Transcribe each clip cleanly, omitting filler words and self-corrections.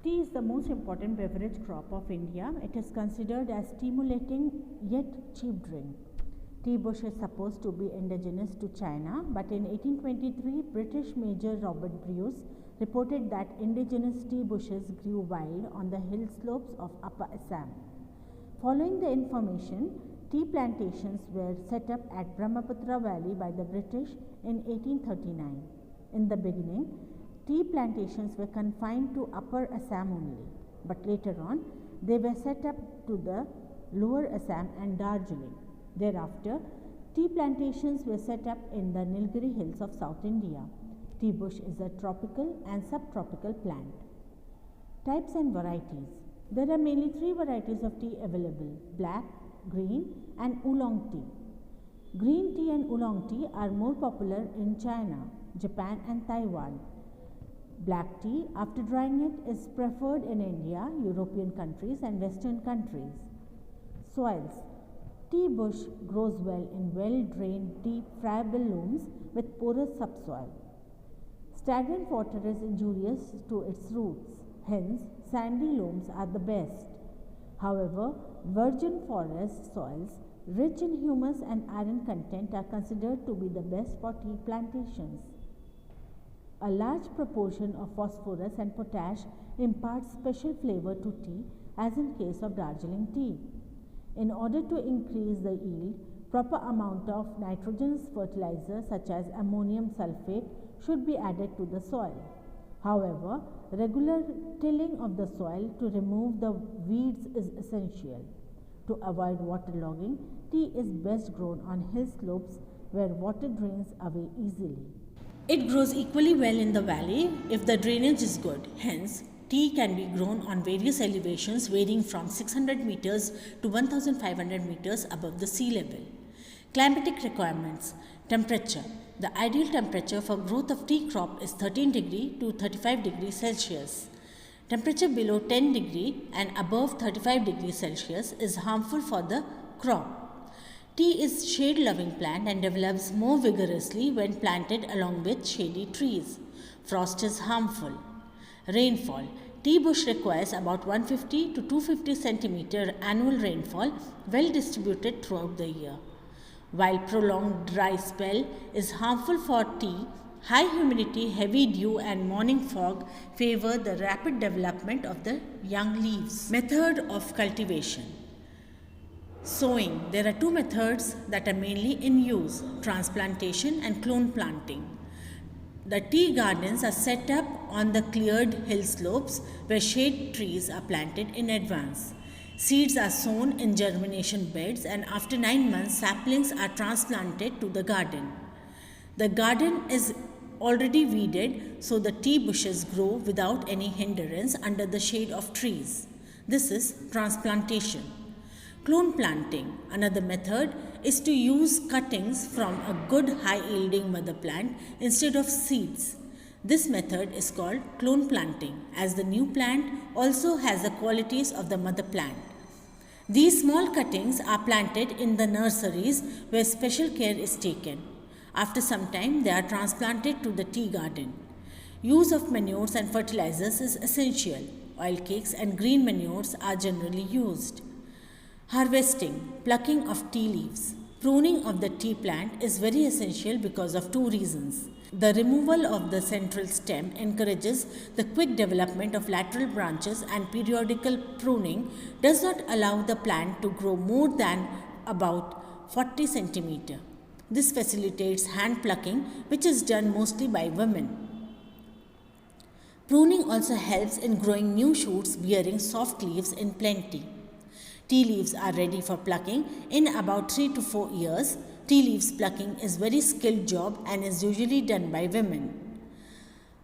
Tea is the most important beverage crop of India. It is considered as stimulating yet cheap drink. Tea bush is supposed to be indigenous to China, but in 1823, British Major Robert Bruce reported that indigenous tea bushes grew wild on the hill slopes of Upper Assam. Following the information, tea plantations were set up at Brahmaputra Valley by the British in 1839. In the beginning, tea plantations were confined to Upper Assam only, but later on they were set up to the Lower Assam and Darjeeling. Thereafter, tea plantations were set up in the Nilgiri hills of South India. Tea bush is a tropical and subtropical plant. Types and varieties. There are mainly three varieties of tea available: black, green and oolong tea. Green tea and oolong tea are more popular in China, Japan and Taiwan. Black tea, after drying it, is preferred in India, European countries and Western countries. Soils. Tea bush grows well in well-drained, deep, friable loams with porous subsoil. Stagnant water is injurious to its roots, hence sandy loams are the best. However, virgin forest soils rich in humus and iron content are considered to be the best for tea plantations. A large proportion of phosphorus and potash imparts special flavor to tea, as in case of Darjeeling tea. In order to increase the yield, proper amount of nitrogenous fertilizer such as ammonium sulfate should be added to the soil. However, regular tilling of the soil to remove the weeds is essential. To avoid waterlogging, tea is best grown on hill slopes where water drains away easily. It grows equally well in the valley if the drainage is good. Hence, tea can be grown on various elevations varying from 600 meters to 1500 meters above the sea level. Climatic requirements. Temperature. The ideal temperature for growth of tea crop is 13 degree to 35 degrees Celsius. Temperature below 10 degree and above 35 degrees Celsius is harmful for the crop. Tea is shade-loving plant and develops more vigorously when planted along with shady trees. Frost is harmful. Rainfall. Tea bush requires about 150 to 250 centimeter annual rainfall, well distributed throughout the year. While prolonged dry spell is harmful for tea, high humidity, heavy dew and morning fog favor the rapid development of the young leaves. Method of cultivation. Sowing. There are two methods that are mainly in use: transplantation and clone planting. The tea gardens are set up on the cleared hill slopes where shade trees are planted in advance. Seeds are sown in germination beds and after 9 months saplings are transplanted to the garden. The garden is already weeded so the tea bushes grow without any hindrance under the shade of trees. This is transplantation. Clone planting. Another method is to use cuttings from a good high-yielding mother plant instead of seeds. This method is called clone planting, as the new plant also has the qualities of the mother plant. These small cuttings are planted in the nurseries where special care is taken. After some time, they are transplanted to the tea garden. Use of manures and fertilizers is essential. Oil cakes and green manures are generally used. Harvesting, plucking of tea leaves. Pruning of the tea plant is very essential because of two reasons. The removal of the central stem encourages the quick development of lateral branches, and periodical pruning does not allow the plant to grow more than about 40 centimeters. This facilitates hand plucking, which is done mostly by women. Pruning also helps in growing new shoots bearing soft leaves in plenty. Tea leaves are ready for plucking in about 3 to 4 years. Tea leaves plucking is a very skilled job and is usually done by women.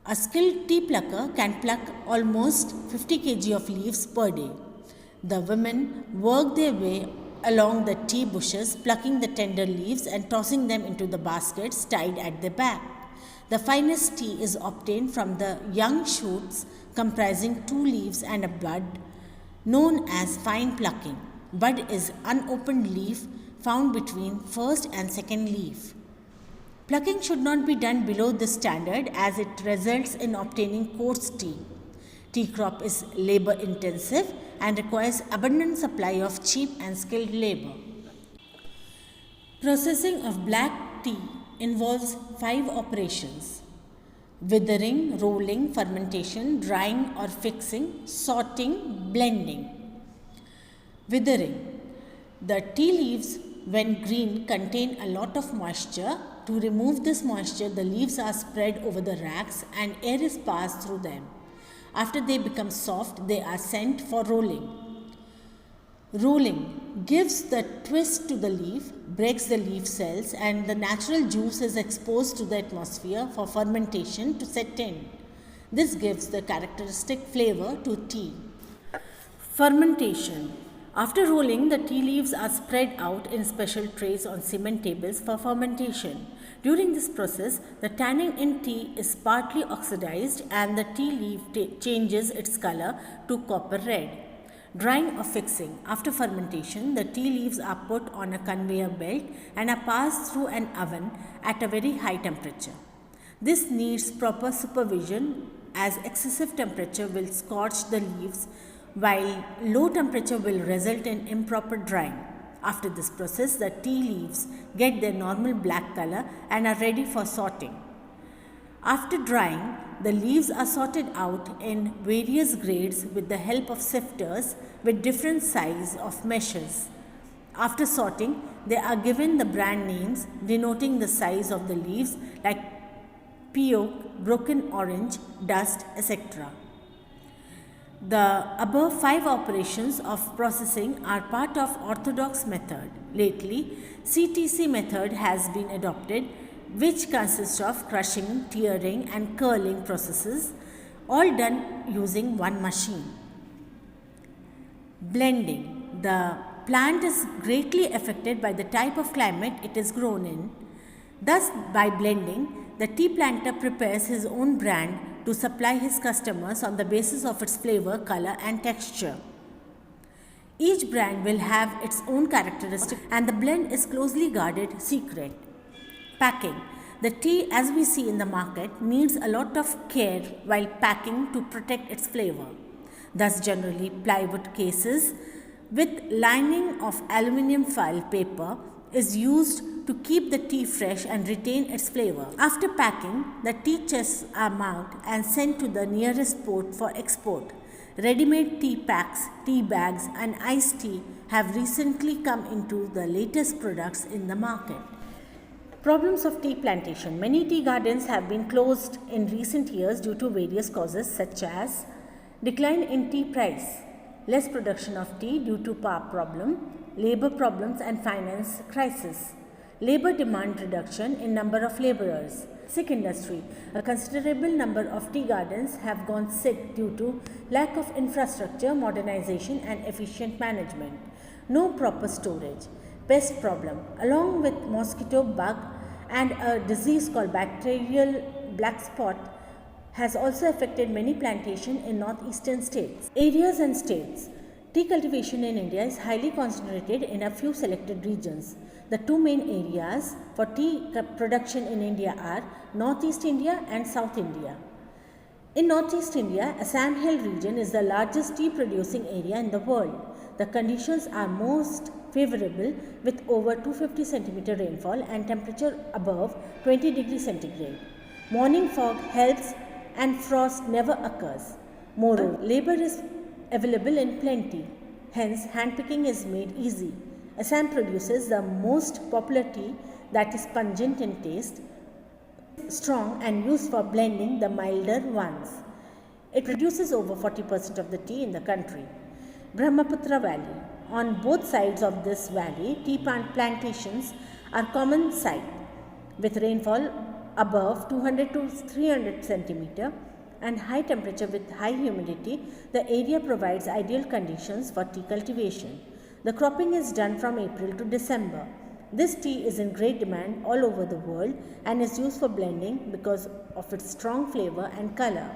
A skilled tea plucker can pluck almost 50 kg of leaves per day. The women work their way along the tea bushes, plucking the tender leaves and tossing them into the baskets tied at the back. The finest tea is obtained from the young shoots comprising 2 leaves and a bud, known as fine plucking. Bud is unopened leaf found between first and second leaf. Plucking should not be done below this standard as it results in obtaining coarse tea. Tea crop is labor intensive and requires abundant supply of cheap and skilled labor. Processing of black tea involves 5 operations: withering, rolling, fermentation, drying or fixing, sorting, blending. Withering. The tea leaves, when green, contain a lot of moisture. To remove this moisture, the leaves are spread over the racks and air is passed through them. After they become soft, they are sent for rolling. Rolling gives the twist to the leaf, breaks the leaf cells, and the natural juice is exposed to the atmosphere for fermentation to set in. This gives the characteristic flavor to tea. Fermentation. After rolling, the tea leaves are spread out in special trays on cement tables for fermentation. During this process, the tannin in tea is partly oxidized and the tea leaf changes its color to copper red. Drying or fixing. After fermentation, the tea leaves are put on a conveyor belt and are passed through an oven at a very high temperature. This needs proper supervision as excessive temperature will scorch the leaves, while low temperature will result in improper drying. After this process, the tea leaves get their normal black color and are ready for sorting. After drying, the leaves are sorted out in various grades with the help of sifters with different size of meshes. After sorting, they are given the brand names denoting the size of the leaves like Peogue, Broken Orange, Dust, etc. The above 5 operations of processing are part of orthodox method. Lately, CTC method has been adopted, which consists of crushing, tearing and curling processes, all done using one machine. Blending. The plant is greatly affected by the type of climate it is grown in. Thus, by blending, the tea planter prepares his own brand to supply his customers on the basis of its flavor, color and texture. Each brand will have its own characteristics and the blend is closely guarded secret. Packing. The tea, as we see in the market, needs a lot of care while packing to protect its flavor. Thus, generally, plywood cases with lining of aluminium foil paper is used to keep the tea fresh and retain its flavor. After packing, the tea chests are marked and sent to the nearest port for export. Ready-made tea packs, tea bags and iced tea have recently come into the latest products in the market. Problems of tea plantation. Many tea gardens have been closed in recent years due to various causes such as decline in tea price, less production of tea due to power problem, labor problems and finance crisis, labor demand reduction in number of laborers. Sick industry. A considerable number of tea gardens have gone sick due to lack of infrastructure, modernization and efficient management. No proper storage. Pest problem. Along with mosquito bug and a disease called bacterial black spot has also affected many plantations in northeastern states. Areas and states. Tea cultivation in India is highly concentrated in a few selected regions. The two main areas for tea production in India are Northeast India and South India. In Northeast India, Assam Hill region is the largest tea producing area in the world. The conditions are most favorable with over 250 cm rainfall and temperature above 20 degrees centigrade. Morning fog helps and frost never occurs. Moreover, labor is available in plenty. Hence, handpicking is made easy. Assam produces the most popular tea that is pungent in taste, strong and used for blending the milder ones. It produces over 40% of the tea in the country. Brahmaputra Valley. On both sides of this valley, tea plantations are common sight with rainfall above 200 to 300 cm and high temperature with high humidity. The area provides ideal conditions for tea cultivation. The cropping is done from April to December. This tea is in great demand all over the world and is used for blending because of its strong flavor and color.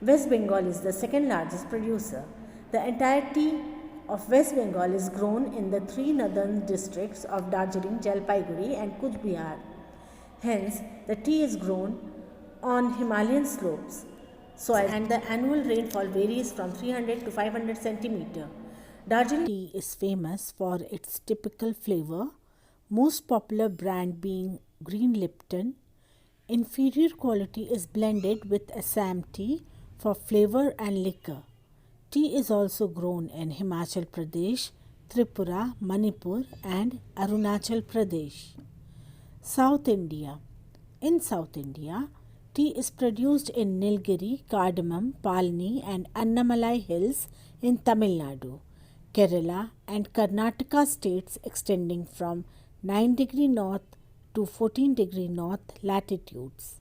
West Bengal is the second largest producer. The entire tea of West Bengal is grown in the 3 northern districts of Darjeeling, Jalpaiguri and Cooch Behar. Hence, the tea is grown on Himalayan slopes. soil and the annual rainfall varies from 300 to 500 centimeter. Darjeeling tea is famous for its typical flavor, most popular brand being Green Lipton. Inferior quality is blended with Assam tea for flavor and liquor. Tea is also grown in Himachal Pradesh, Tripura, Manipur, and Arunachal Pradesh. South India. In South India, tea is produced in Nilgiri, Cardamom, Palni, and Annamalai hills in Tamil Nadu, Kerala, and Karnataka states extending from 9° north to 14° north latitudes.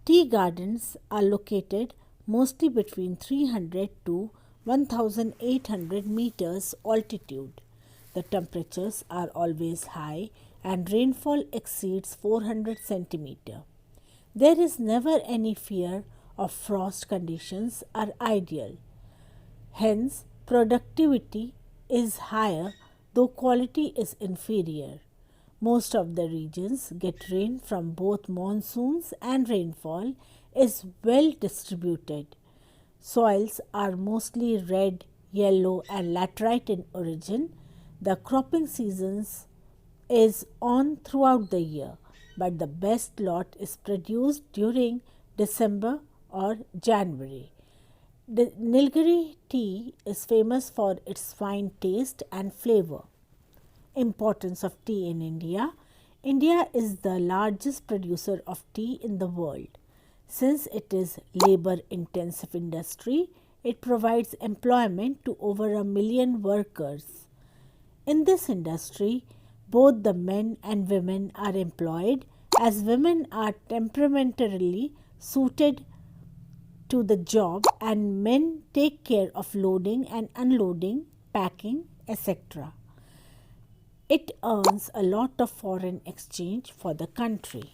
Tea gardens are located mostly between 300 to 1800 meters altitude. The temperatures are always high and rainfall exceeds 400 centimeter. There is never any fear of frost conditions are ideal. Hence, productivity is higher though quality is inferior. Most of the regions get rain from both monsoons and rainfall is well distributed. Soils are mostly red, yellow and laterite in origin. The cropping seasons is on throughout the year, but the best lot is produced during December or January. The Nilgiri tea is famous for its fine taste and flavor. Importance of tea in India. India is the largest producer of tea in the world. Since it is labor intensive industry, it provides employment to over 1 million workers. In this industry, both the men and women are employed, as women are temperamentally suited to the job and men take care of loading and unloading, packing, etc. It earns a lot of foreign exchange for the country.